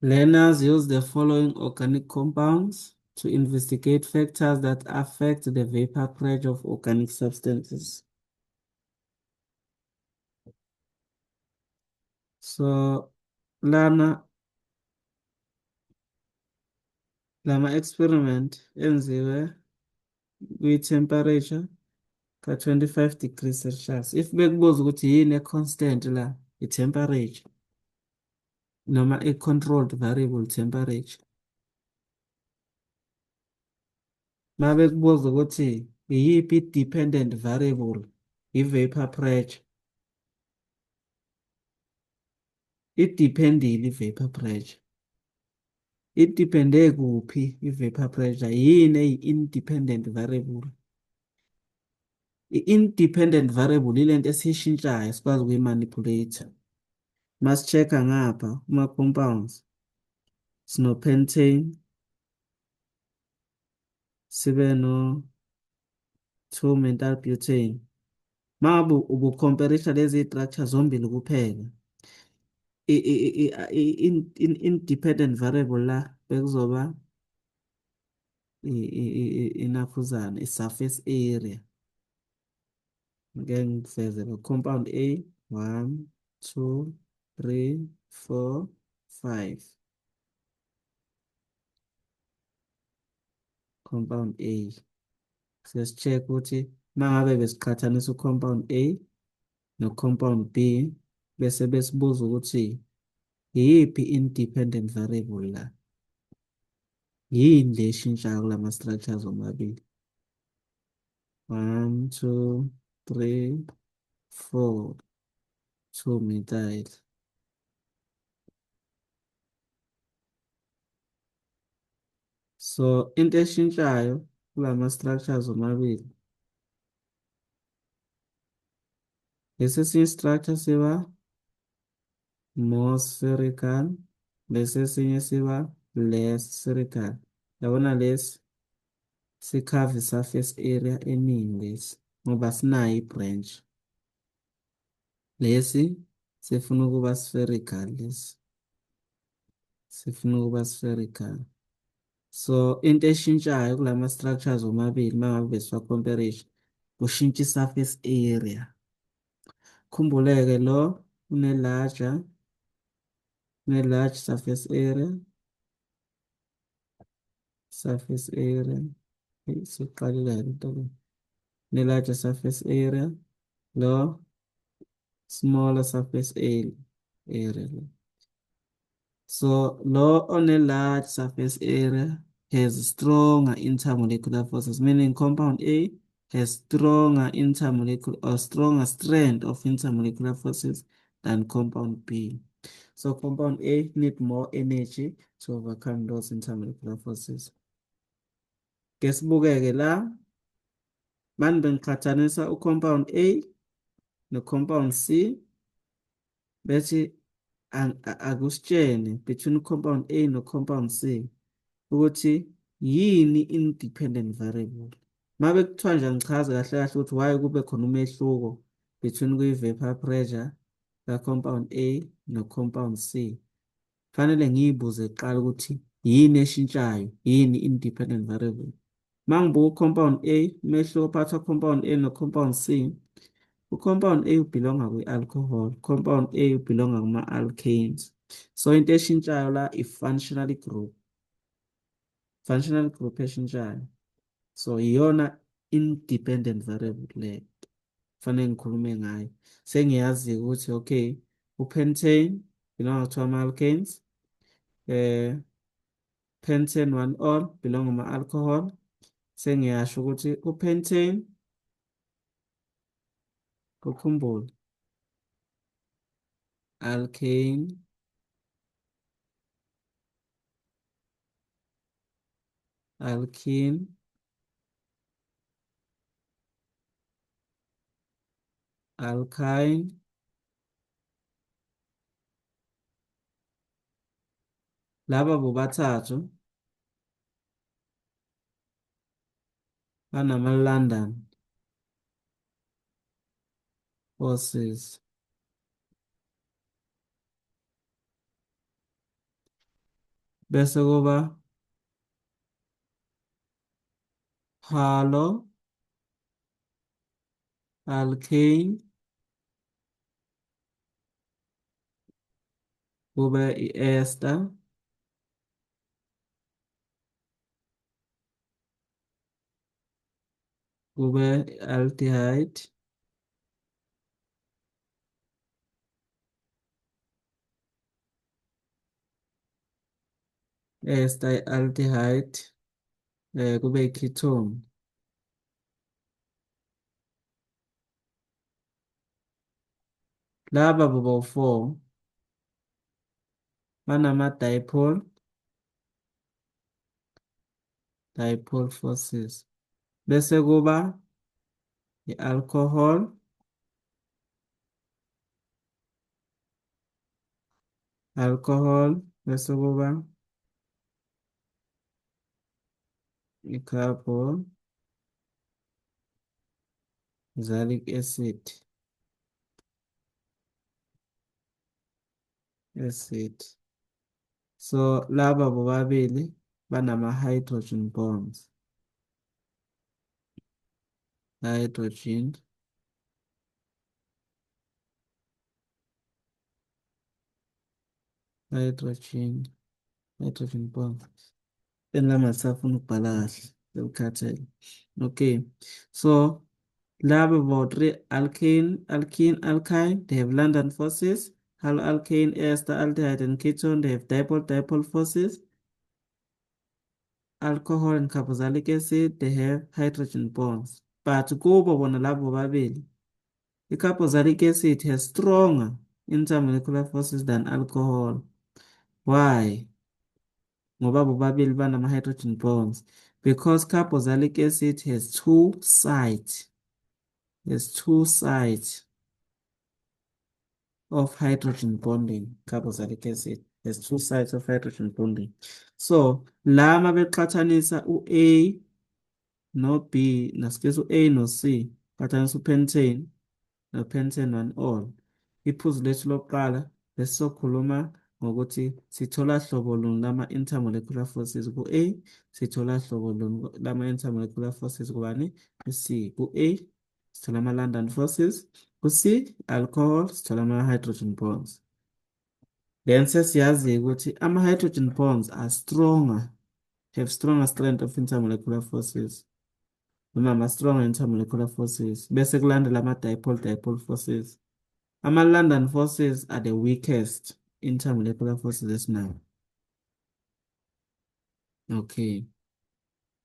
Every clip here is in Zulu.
Learners use the following organic compounds to investigate factors that affect the vapor pressure of organic substances. So, lana lama experiment enziwe kwi-temperature ka-25 degrees Celsius. If bekubuza ukuthi yini e-constant la, i-temperature noma i-controlled variable temperature. Uma bekubuza ukuthi iyiphi i-dependent variable, i-vapor pressure. Idependile i-vapor pressure. Idepende kuphi i-vapor pressure? Yini eyi-independent variable? I-independent variable ilento esiyishintshayo sikwazi ukuyimanipulate. Masi-check-a ngapha kuma-compounds. Sino-pentane, sibe no-2-methyl butane. Uma ubu-comparisha lezi structure zombili kuphela, independent variable la bekuzoba inaphuzana, i-surface area. Ngeke ngikufezele compound A, 1, 2, 3, 4, 5. Compound A. Sesi-check ukuthi uma ngabe besiqhathanisa u-compound A no-compound B, bese besibuza ukuthi iyiphi independent variable la? Yini le eshintshayo kulama-structures omabili? 1, 2, 3, 4, 2-methyl. So, into eshintshayo kulama-structures omabili, lesi esinye structure siba more spherical, lesi esinye siba less spherical. Yabona lesi sikhava i-surface area eningi lesi ngoba sinayo i-branch. Lesi sifuna ukuba spherical, lesi sifuna ukuba spherical. So, into eshintshayo kulama-structures omabili uma ngabe besiwa-comparisha, kushintsha i-surface area. Khumbuleke lo une-large surface area. Surface area. Siqalile into le. Ne-larger surface area. Lo smaller surface area. So, lo on a large surface area has stronger intermolecular forces, meaning compound A has stronger intermolecular or stronger strength of intermolecular forces than compound B. So, compound A need more energy to overcome those intermolecular forces. Kesibukeke la, manje bengiqhathanisa u-compound A no-compound C, bethi akusitshene between u-compound A no-compound C ukuthi yini independent variable. Uma bekuthiwa nje ngichaze kahle kahle ukuthi why kube khona umehluko between kwi-vapor pressure ka-compound A no-compound C, fanele ngiyibuze kuqala ukuthi yini eshintshayo, yini independent variable. Uma ngibuka u-compound A, umehluko phakathi kwa-compound A no-compound C, u-compound A ubelonga kwi-alcohol, compound A ubelonga kuma-alkanes. So, into eshintshayo la i-functional group. Functional group eshintshayo. So, iyona independent variable le fanele ngikhulume ngayo. Sengiyazi ukuthi okay, u-pentane belonga to ama-alkanes. Pentane 1-ol belonga kuma-alcohol. Sengiyasho ukuthi u-pentane, ukhumbule, alkane, alkene, alkyne, laba bobathathu banama-London forces. bese kuba halo alkane, kube i-ester, kube i-aldehyde, ester i-aldehyde, kube i-ketone. Laba bobo-4 banama-dipole, dipole forces. Bese kuba i-alcohol, alcohol, bese kuba i-carbon, oxalic acid. So laba bobabili banama-hydrogen bonds. Hydrogen, hydrogen, hydrogen bond. Lama lisafuna ukubhala kahle, liwukhathele. Okay. So laba bo-3 alkyne, they have London forces. Haloalkane, ester, aldehyde, and ketone, they have dipole forces. Alcohol and carboxylic acid, they have hydrogen bonds. But kubo bona labo babili, i-carboxylic acid has stronger intermolecular forces than alcohol. Why? Ngoba bobabili banama-hydrogen bonds. Because carboxylic acid has two sides. Of hydrogen bonding. Carboxylic acid has two sides of hydrogen bonding. So, lama beqhathanisa u-A no-B, nasikese u-A no-C, qhathanisa u-pentane no-pentane 1-ol. Iphuzu lethu lokuqala besizokhuluma ngokuthi sithola hlobo luni lama-intermolecular forces ku-A, sithola hlobo luni lama-intermolecular forces kubani? Ku-C. Ku-A sithola ama-London forces, ku-C alcohol sithola ama-hydrogen bonds. Then sesiyazi ukuthi ama-hydrogen bonds are stronger, have stronger strength of intermolecular forces, noma ama-stronger intermolecular forces, bese kulandela ama-dipole forces. Ama-London forces are the weakest intermolecular forces esinayo. Okay,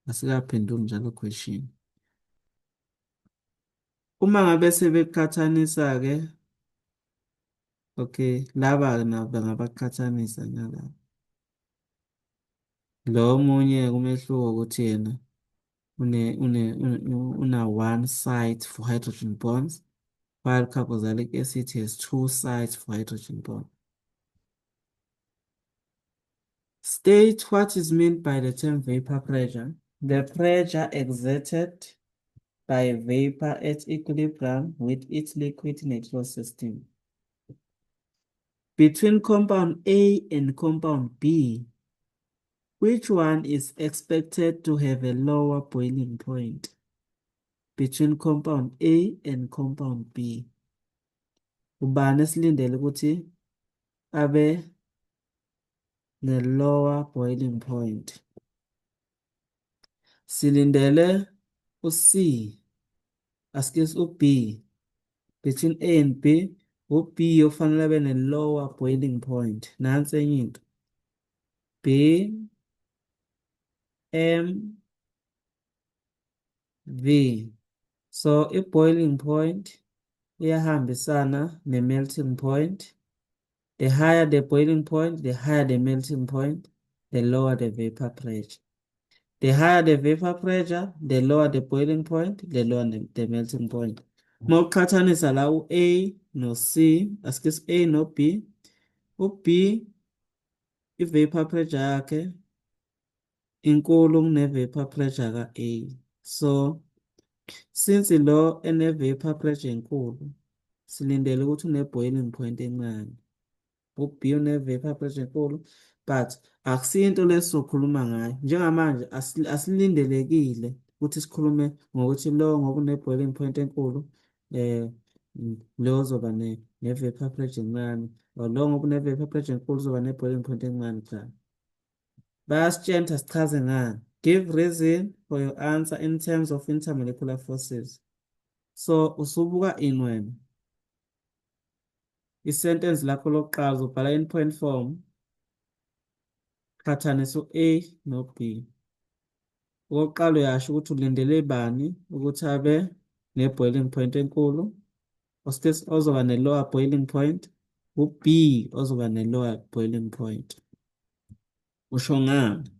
asikaphenduli njalo question. Uma ngabe sebeqhathanisa-ke, okay, laba-ke nabo bangabaqhathanisa nalaba. Lo omunye umehluko ukuthi yena una one side for hydrogen bonds, while carboxylic acid has two sides for hydrogen bonds. State what is meant by the term vapor pressure. The pressure exerted by vapor at equilibrium with its liquid in a closed system. Between compound A and compound B, which one is expected to have a lower boiling point? Between compound A and compound B, ubani esilindele ukuthi abe ne-lower boiling point? Silindele u-C, asikese u-B. Between A and B, u-B yofanele abe ne-lower boiling point. Nansi enye into. B, M, V. So i-boiling point iyahambisana ne-melting point. The higher the boiling point, the higher the melting point, the lower the vapor pressure. The higher the vapor pressure, the lower the boiling point, the lower the melting point. Mawuqhathanisa la u-A no-C, asikese A no-B. U-B, i-vapor pressure yakhe inkulu kune-vapor pressure ka-A. So, since lo ene-vapor pressure enkulu, silindele ukuthi une-boiling point encane. u-B une-vapor pressure enkulu, but akusiyo into lesizokhuluma ngayo. Njengamanje asilindelekile ukuthi sikhulume ngokuthi lo ngoba une-boiling point enkulu, lo uzoba ne-vapor pressure encane, or lo ngoba une-vapor pressure enkulu uzoba ne-boiling point encane. Cha, bayasitshela sichaze ngani. Give reason for your answer in terms of intermolecular forces. So usubuka in wena isentence lakho lokuqala uzobhala in point form, qhathanisa u-A no-B. Okokuqala uyasho ukuthi ulindele bani ukuthi abe ne-boiling point enkulu, ozoba ne-lower boiling point, u-B ozoba ne-lower boiling point. Usho ngani?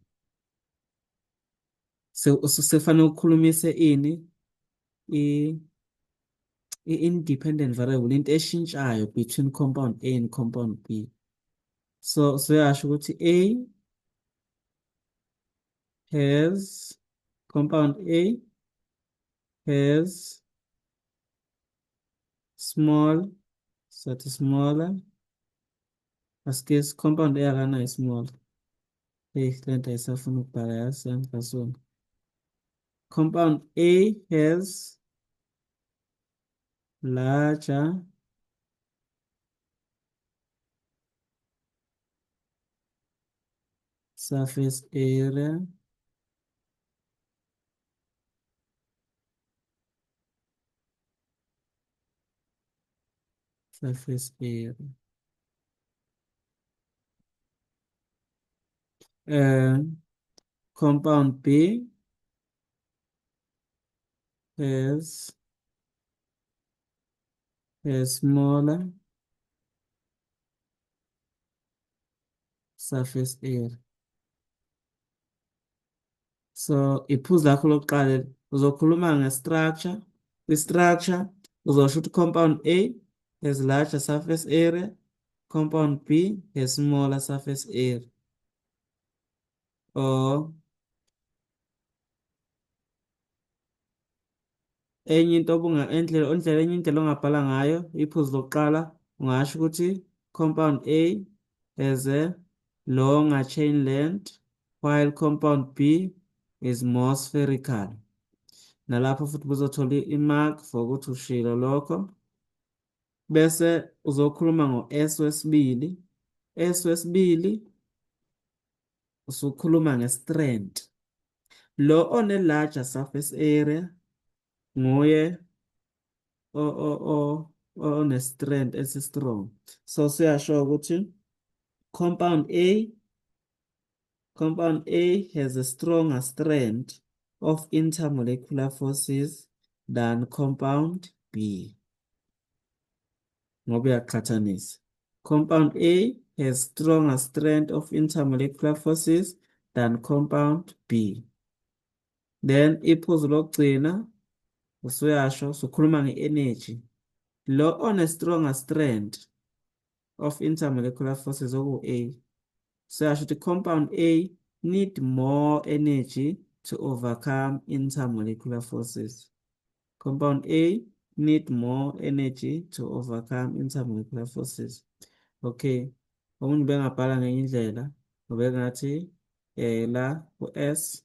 Sefanele ukukhulumise ini i-independent variable, into eshintshayo between compound A and compound B. So uyasho ukuthi A has, compound A has small, such smaller, asike compound A akanayo small. Lento ayisafuna ukubhala yazi yangasona. Compound A has larger surface area surface area. Compound B has a smaller surface area. So iphuzu lakho lokuqala uzokhuluma nge-structure. I-structure uzosho ukuthi compound A has larger surface area, compound B has smaller surface area. Or enye into enye indlela ongabhala ngayo iphuzu lokuqala ungasho ukuthi compound A has a longer chain length while compound B is more spherical. Nalapho futhi uzothola i-mark for ukuthi ushilo lokho. Bese uzokhuluma ngo-S wesibili. S wesibili usukhuluma nge-strength. Lo one-larger surface area nguye one-strength esi-strong. So siyasho ukuthi compound A has a stronger strength of intermolecular forces than compound B. Ngoba uyaqhathanisa. Compound A has stronger strength of intermolecular forces than compound B. Then iphuzu lokugcina usuyasho usukhuluma nge-energy. Lo one stronger strength of intermolecular forces oku-A. Siyasho ukuthi compound A need more energy to overcome intermolecular forces. Compound A need more energy to overcome intermolecular forces. Okay, omunye bengabhala ngenye indlela ubengathi la u-S,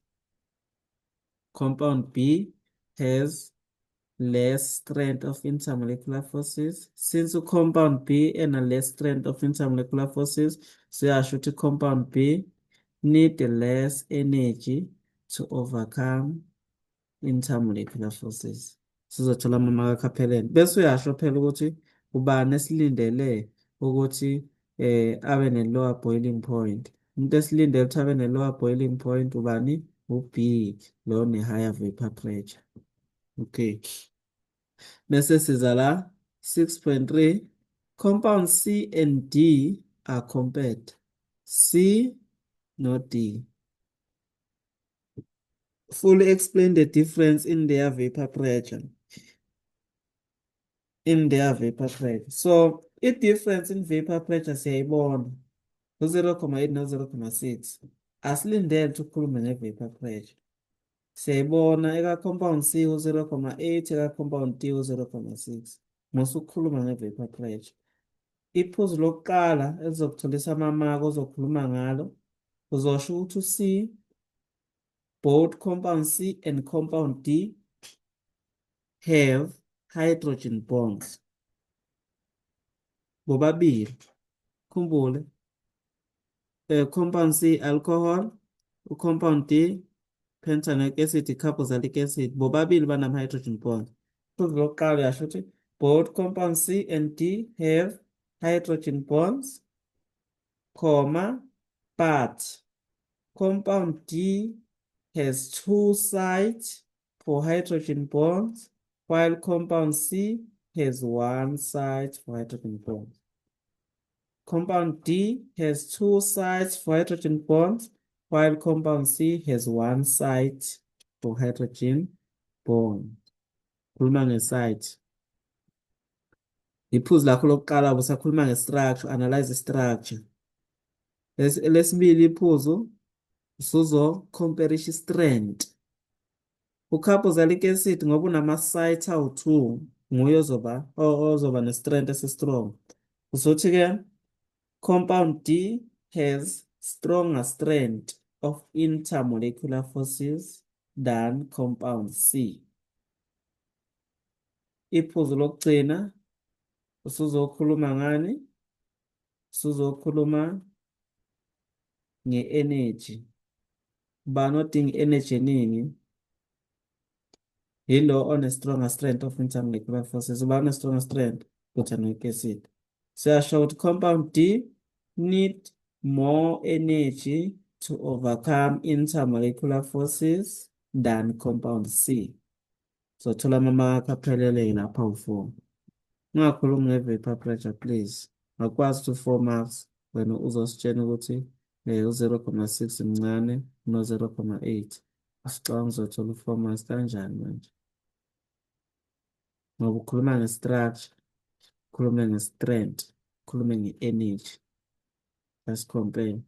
compound B has less strength of intermolecular forces. Since compound B and a less strength of intermolecular forces, siyasho ukuthi compound B need less energy to overcome intermolecular forces. Sizothola amamakha aphelele. Bese uyasho phela ukuthi ubani esilindele ukuthi abe ne-lower boiling point. Umuntu esilindele ukuthi abe ne-lower boiling point ubani? U-B, lo ne-higher vapor pressure. Okay. Bese siza la 6.3, compound C and D are compared. C no D. Fully explain the difference in their vapor pressure. So, i-difference in vapor pressure siyayibona. U-0.8 no-0.6. Asilindele ukuthi ukhulume nge-vapor pressure. Siyayibona eka-compound C u-0.8, eka-compound D u-0.6. Musukhuluma nge-vapor pressure. Iphuzu lokuqala elizokutholisa amamaki ozokhuluma ngalo, uzosho ukuthi u-C, both compound C and compound D have hydrogen bonds. Bobabili. Khumbule, compound C, alcohol, u-compound D, pentanoic acid, carboxylic acid, bobabili banama-hydrogen bonds. Iphuzu lokuqala uyasho ukuthi both compound C and D have hydrogen bonds, comma, but compound D has two sides for hydrogen bonds, while compound C has one side for hydrogen bonds. Compound D has two sides for hydrogen bonds, while compound C has one side for hydrogen bond. Khuluma ngeside. Iphuzu lakho lokuqala ubusakhuluma nge-structure, analyze structure. Lesibili iphuzu usuzo-comparisha i-strength. U-carboxylic acid ngoba unama-site awu-2 nguye ozoba ne-strength esi-strong. Uzothi-ke compound D has stronger strength of intermolecular forces than compound C. Iphuzu lokugcina usuzokhuluma ngani? Usuzokhuluma nge-energy. Ubani odinga i-energy eningi? Yilo one-stronger strength of intermolecular forces. Ubani one-stronger strength? Butanoic acid. Siyasho ukuthi compound D need more energy to overcome intermolecular forces than compound C. So thola amamaki aphelele lapha u-4. Ungakhulumi nge-vapor pressure please. Ngakwazi ukuthi 4 marks wena uzositshela ukuthi u-0,6 mncane no-0,8. Asicabanga uzothola u-4 marks kanjani manje? Ngoba ukhuluma nge-structure, ukhulume nge-strength, ukhulume nge-energy. Let's compare.